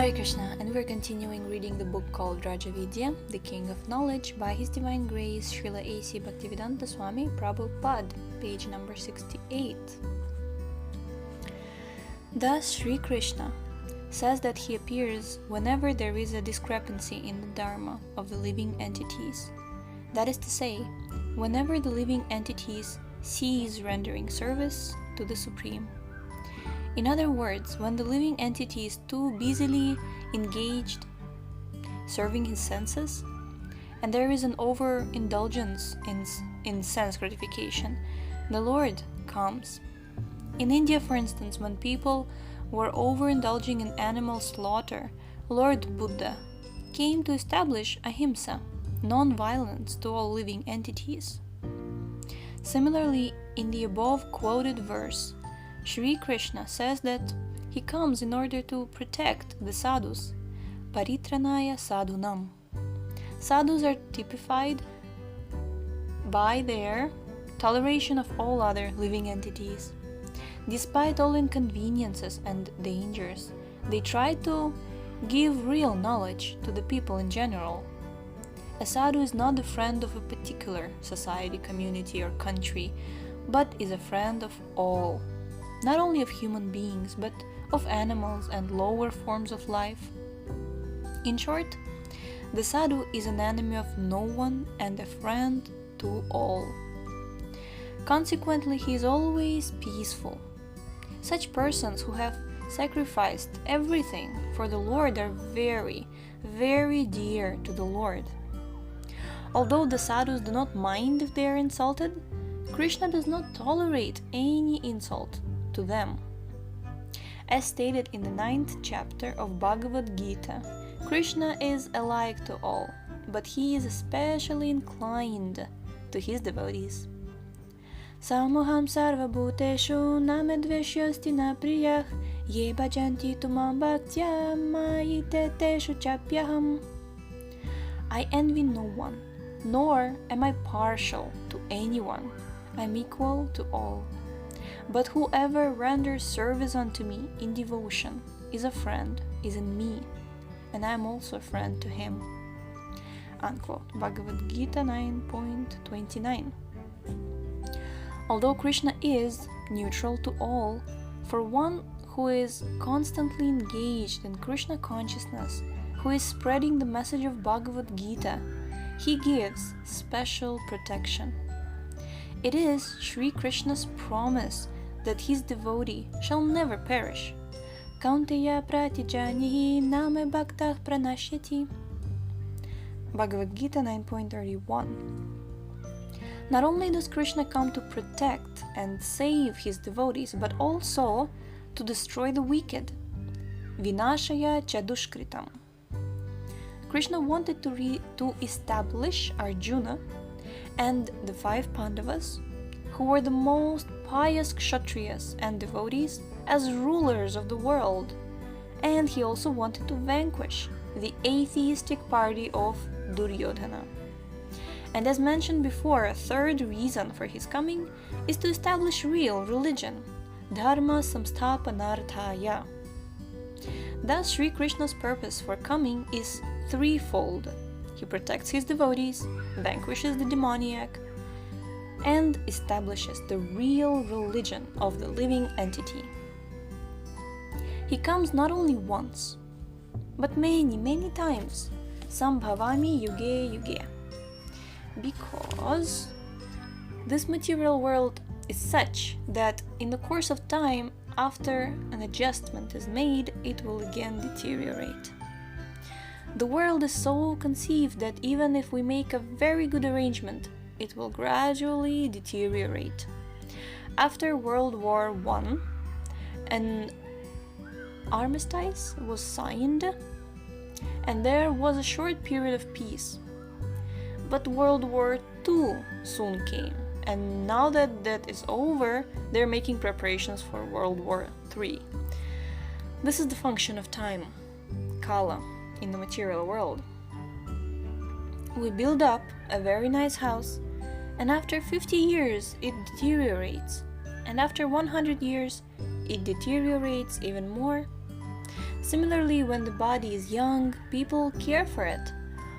Hare Krishna, and we're continuing reading the book called Raja Vidya, the King of Knowledge, by His Divine Grace Srila A.C. Bhaktivedanta Swami Prabhupada, page number 68. Thus, Sri Krishna says that he appears whenever there is a discrepancy in the dharma of the living entities. That is to say, whenever the living entities cease rendering service to the Supreme. In other words, when the living entity is too busily engaged serving his senses, and there is an overindulgence in sense gratification, the Lord comes. In India, for instance, when people were overindulging in animal slaughter, Lord Buddha came to establish ahimsa, non-violence to all living entities. Similarly, in the above quoted verse, Sri Krishna says that he comes in order to protect the sadhus, paritranaya sadhunam. Sadhus are typified by their toleration of all other living entities. Despite all inconveniences and dangers, they try to give real knowledge to the people in general. A sadhu is not the friend of a particular society, community, or country, but is a friend of all. Not only of human beings, but of animals and lower forms of life. In short, the sadhu is an enemy of no one and a friend to all. Consequently, he is always peaceful. Such persons who have sacrificed everything for the Lord are very, very dear to the Lord. Although the sadhus do not mind if they are insulted, Krishna does not tolerate any insult to them. As stated in the 9th chapter of Bhagavad Gita, Krishna is alike to all, but he is especially inclined to his devotees. Samoham sarva bhuteshu namedveshyasti na priyah ye bhajanti tumam bhaktya mayite teshu chapyaham. I envy no one, nor am I partial to anyone. I am equal to all. But whoever renders service unto me in devotion is a friend, is in me, and I am also a friend to him. Unquote. Bhagavad Gita 9.29. Although Krishna is neutral to all, for one who is constantly engaged in Krishna consciousness, who is spreading the message of Bhagavad Gita, he gives special protection. It is Sri Krishna's promise that his devotee shall never perish. Kaunteya pratijanihi name bhaktah pranashyati. Bhagavad Gita 9.31. Not only does Krishna come to protect and save his devotees, but also to destroy the wicked. Vinashaya cha dushkritam. Krishna wanted to establish Arjuna and the 5 Pandavas, who were the most pious Kshatriyas and devotees, as rulers of the world, and he also wanted to vanquish the atheistic party of Duryodhana. And as mentioned before, a third reason for his coming is to establish real religion, dharma samsthapanarthaya. Thus, Sri Krishna's purpose for coming is threefold. He protects his devotees, vanquishes the demoniac, and establishes the real religion of the living entity. He comes not only once, but many, many times. Sambhavami yuge yuge. Because this material world is such that in the course of time, after an adjustment is made, it will again deteriorate. The world is so conceived that even if we make a very good arrangement, it will gradually deteriorate. After World War I, an armistice was signed, and there was a short period of peace. But World War II soon came, and now that that is over, they're making preparations for World War III. This is the function of time, Kala, in the material world. We build up a very nice house, and after 50 years it deteriorates, and after 100 years it deteriorates even more, Similarly, when the body is young, people care for it,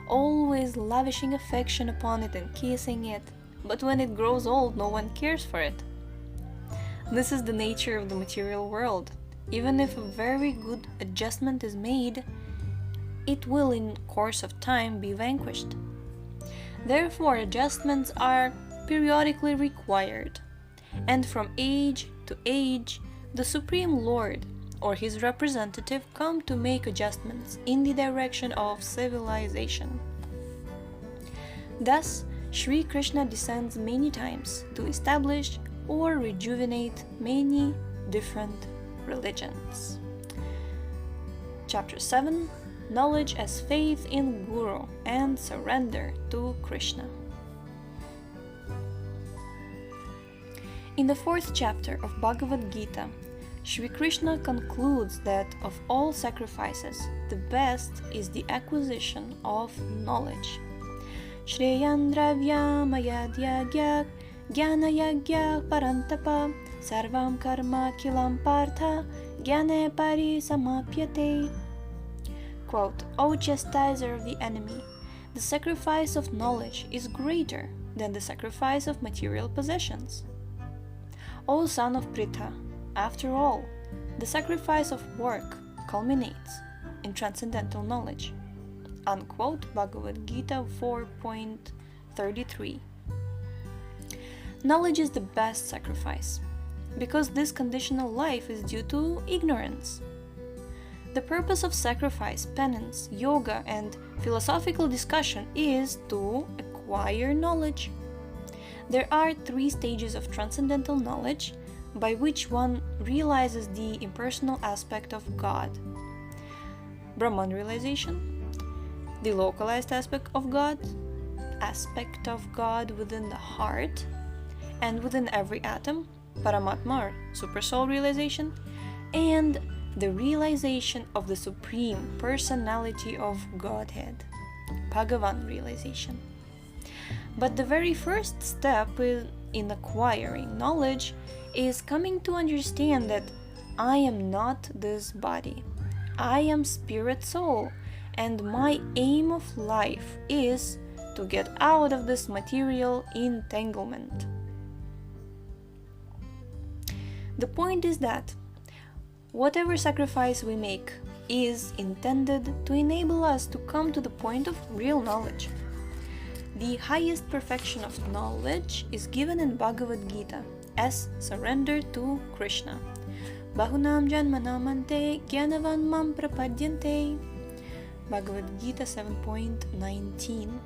always lavishing affection upon it and kissing it. But when it grows old, no one cares for it. This is the nature of the material world. Even if a very good adjustment is made, it will in course of time be vanquished. Therefore, adjustments are periodically required, and from age to age, the Supreme Lord or his representative come to make adjustments in the direction of civilization. Thus, Sri Krishna descends many times to establish or rejuvenate many different religions. Chapter 7: Knowledge as faith in Guru and surrender to Krishna. In the 4th chapter of Bhagavad Gita, Sri Krishna concludes that of all sacrifices, the best is the acquisition of knowledge. Shreyan dravyamayadhyagyak jnanayagyak parantapa sarvam karma kilam partha jnane parisamapyate. Quote, O chastiser of the enemy, the sacrifice of knowledge is greater than the sacrifice of material possessions. O son of Pritha, after all, the sacrifice of work culminates in transcendental knowledge. Unquote, Bhagavad Gita 4.33. Knowledge is the best sacrifice, because this conditional life is due to ignorance. The purpose of sacrifice, penance, yoga, and philosophical discussion is to acquire knowledge. There are 3 stages of transcendental knowledge by which one realizes the impersonal aspect of God: Brahman realization, the localized aspect of God within the heart and within every atom, Paramatma or Supersoul realization, and the realization of the Supreme Personality of Godhead, Bhagavan realization. But the very first step in acquiring knowledge is coming to understand that I am not this body. I am spirit soul, and my aim of life is to get out of this material entanglement. The point is that whatever sacrifice we make is intended to enable us to come to the point of real knowledge. The highest perfection of knowledge is given in Bhagavad Gita as surrender to Krishna. Bahunam janmanamante gyanavan mam prapadyante. Bhagavad Gita 7.19.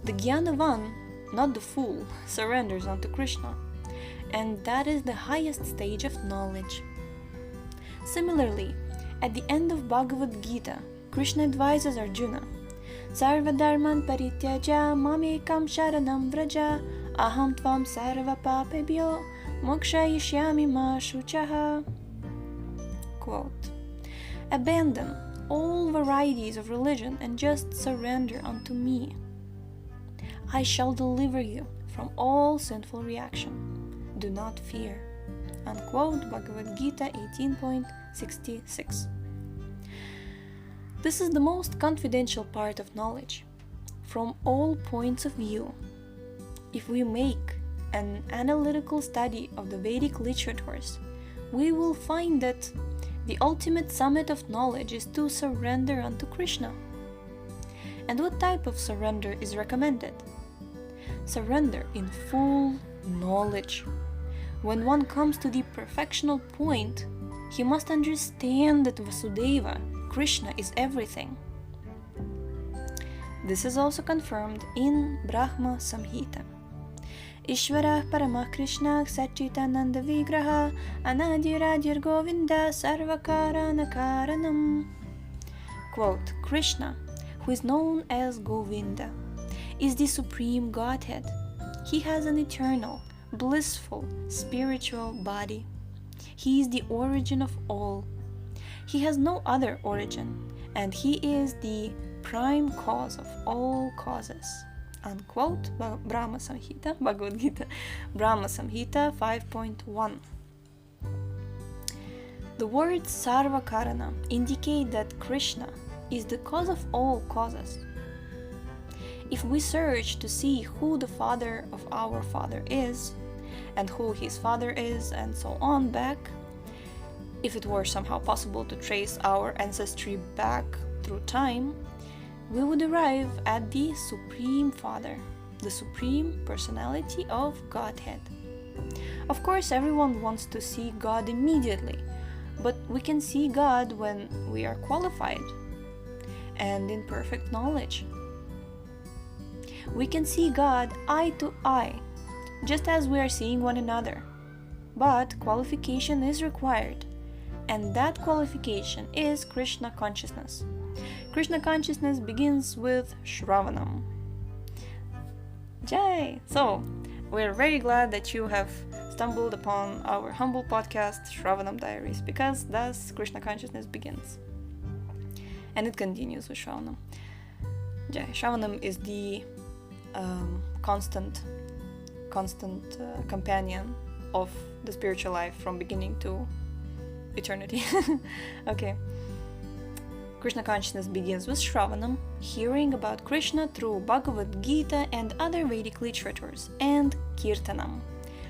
The Gyanavan, not the fool, surrenders unto Krishna, and that is the highest stage of knowledge. Similarly, at the end of Bhagavad Gita, Krishna advises Arjuna, Sarva dharman parityaja mamekam sharanam vraja aham tvam sarva papebhyo mokshayishyami ma shuchaha. Quote, abandon all varieties of religion and just surrender unto me. I shall deliver you from all sinful reaction. Do not fear. Unquote, Bhagavad Gita 18.66. This is the most confidential part of knowledge, from all points of view. If we make an analytical study of the Vedic literatures, we will find that the ultimate summit of knowledge is to surrender unto Krishna. And what type of surrender is recommended? Surrender in full knowledge. When one comes to the perfectional point, he must understand that Vasudeva, Krishna, is everything. This is also confirmed in Brahma Samhita. Ishvara Paramah Krishna Satchitananda Vigraha Anadiradir Govinda Sarvakarana Karanam. Quote, Krishna, who is known as Govinda, is the Supreme Godhead. He has an eternal, blissful, spiritual body. He is the origin of all. He has no other origin, and he is the prime cause of all causes. Unquote, Brahma Samhita, Bhagavad Gita, Brahma Samhita 5.1. The word Sarva Karana indicate that Krishna is the cause of all causes. If we search to see who the father of our father is, and who his father is, and so on back, if it were somehow possible to trace our ancestry back through time, we would arrive at the Supreme Father, the Supreme Personality of Godhead. Of course, everyone wants to see God immediately, but we can see God when we are qualified and in perfect knowledge. We can see God eye to eye, just as we are seeing one another. But qualification is required, and that qualification is Krishna consciousness. Krishna consciousness begins with Shravanam. Jai! So, we're very glad that you have stumbled upon our humble podcast, Shravanam Diaries, because thus Krishna consciousness begins. And it continues with Shravanam. Jai. Shravanam is the constant companion of the spiritual life from beginning to eternity. Okay. Krishna consciousness begins with Shravanam, hearing about Krishna through Bhagavad Gita and other Vedic literatures, and Kirtanam,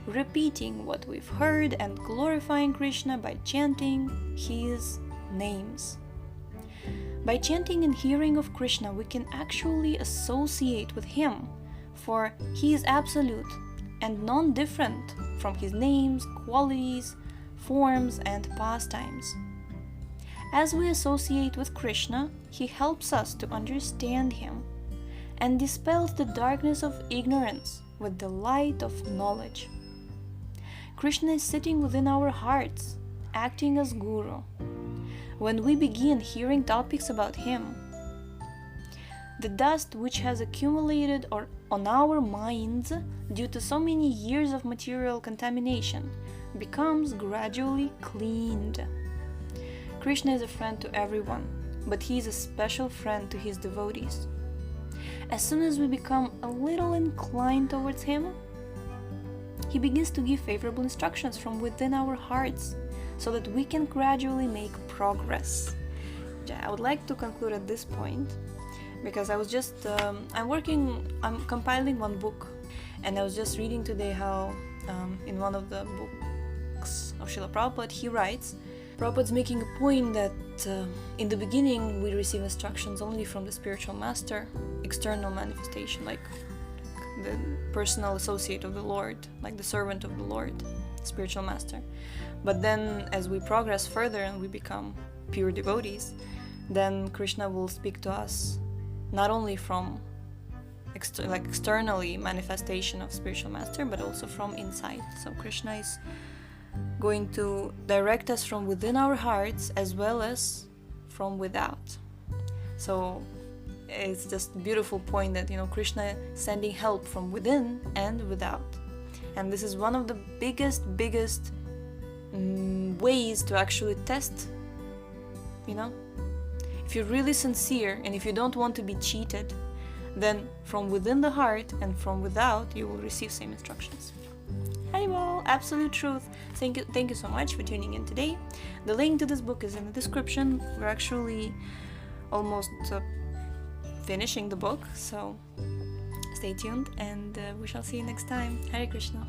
repeating what we've heard and glorifying Krishna by chanting his names. By chanting and hearing of Krishna, we can actually associate with him, for he is absolute and non-different from his names, qualities, forms, and pastimes. As we associate with Krishna, he helps us to understand him and dispels the darkness of ignorance with the light of knowledge. Krishna is sitting within our hearts, acting as Guru. When we begin hearing topics about him, the dust which has accumulated on our minds due to so many years of material contamination becomes gradually cleaned. Krishna is a friend to everyone, but he is a special friend to his devotees. As soon as we become a little inclined towards him, he begins to give favorable instructions from within our hearts so that we can gradually make progress. I would like to conclude at this point because I was just, I'm compiling one book, and I was just reading today how in one of the books of Srila Prabhupada, he writes, Prabhupada's making a point that in the beginning we receive instructions only from the spiritual master, external manifestation, like the personal associate of the Lord, like the servant of the Lord, spiritual master. But then as we progress further and we become pure devotees, then Krishna will speak to us not only from externally manifestation of spiritual master, but also from inside. So Krishna is going to direct us from within our hearts as well as from without. So it's just a beautiful point that, Krishna is sending help from within and without. And this is one of the biggest ways to actually test, If you're really sincere and if you don't want to be cheated, then from within the heart and from without, you will receive same instructions. Haribol, absolute truth. Thank you so much for tuning in today. The link to this book is in the description. We're actually almost finishing the book, so stay tuned and we shall see you next time. Hare Krishna.